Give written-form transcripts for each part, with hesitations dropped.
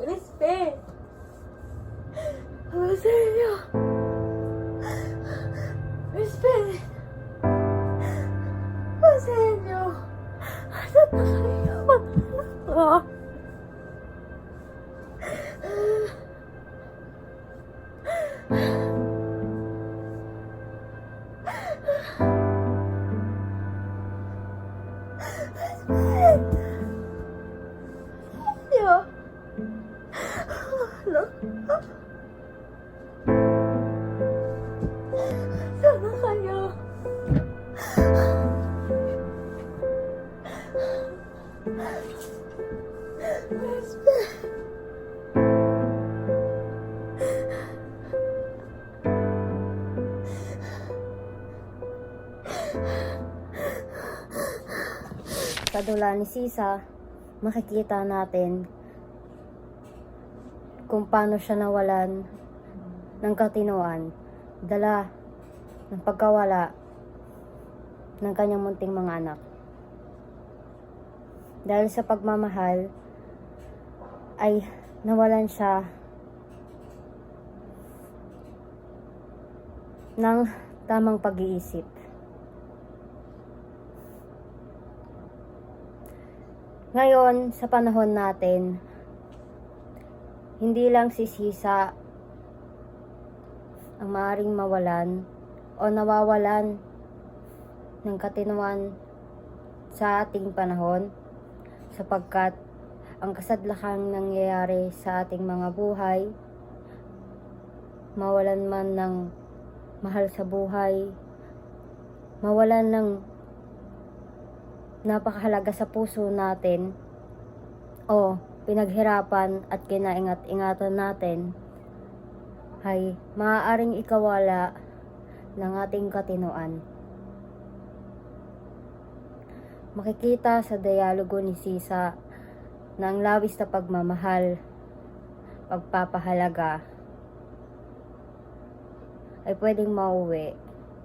Respect! Ano sa inyo? Respect! Ano sa inyo? Asan na kayo? Mag-anak Yo. Ano? Sana kayo? Respect. Sa dula ni Sisa, makikita natin kung paano siya nawalan ng katinuan, dala ng pagkawala ng kanyang munting mga anak. Dahil sa pagmamahal, ay nawalan siya ng tamang pag-iisip. Ngayon, sa panahon natin, hindi lang si Sisa ang maaaring mawalan o nawawalan ng katinuan sa ating panahon, sapagkat ang kasadlakang nangyayari sa ating mga buhay, mawalan man ng mahal sa buhay, mawalan ng napakahalaga sa puso natin o pinaghirapan at kinaingat-ingatan natin, ay maaaring ikawala ng ating katinuan. Makikita sa dialogo ni Sisa na ang labis na pagmamahal, pagpapahalaga ay pwedeng mauwi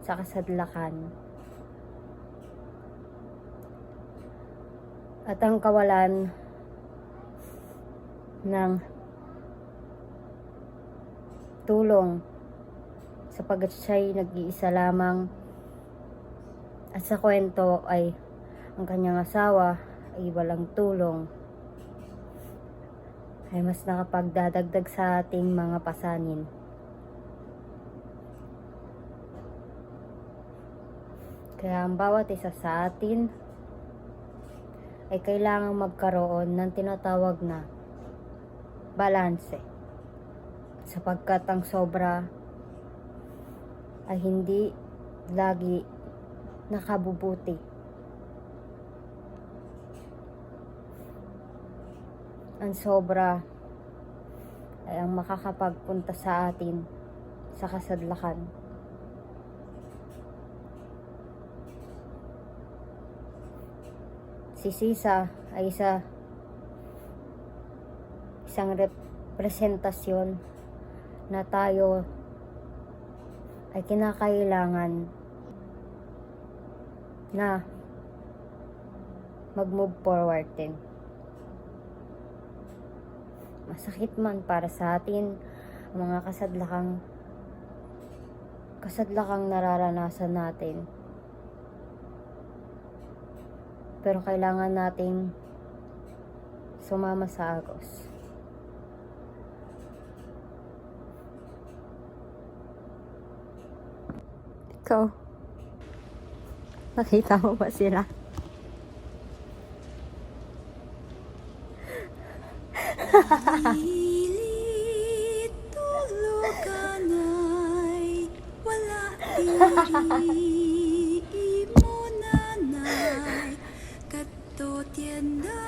sa kasadlakan. At ang kawalan ng tulong sapagkat siya'y nag-iisa lamang, at sa kwento ay ang kanyang asawa ay walang tulong, ay mas nakapagdadagdag sa ating mga pasanin. Kaya ang bawat isa sa atin ay kailangang magkaroon ng tinatawag na balanse, sapagkat ang sobra ay hindi lagi nakabubuti. Ang sobra ay ang makakapagpunta sa atin sa kasadlakan. Si Sisa ay isang representasyon na tayo ay kinakailangan na mag-move forward din. Masakit man para sa atin ang mga kasadlakang nararanasan natin, pero kailangan nating sumama sa agos. Ikaw, nakita mo ba sila? Pilit tulugan ay wala diri mo nanay, kadto tiyan na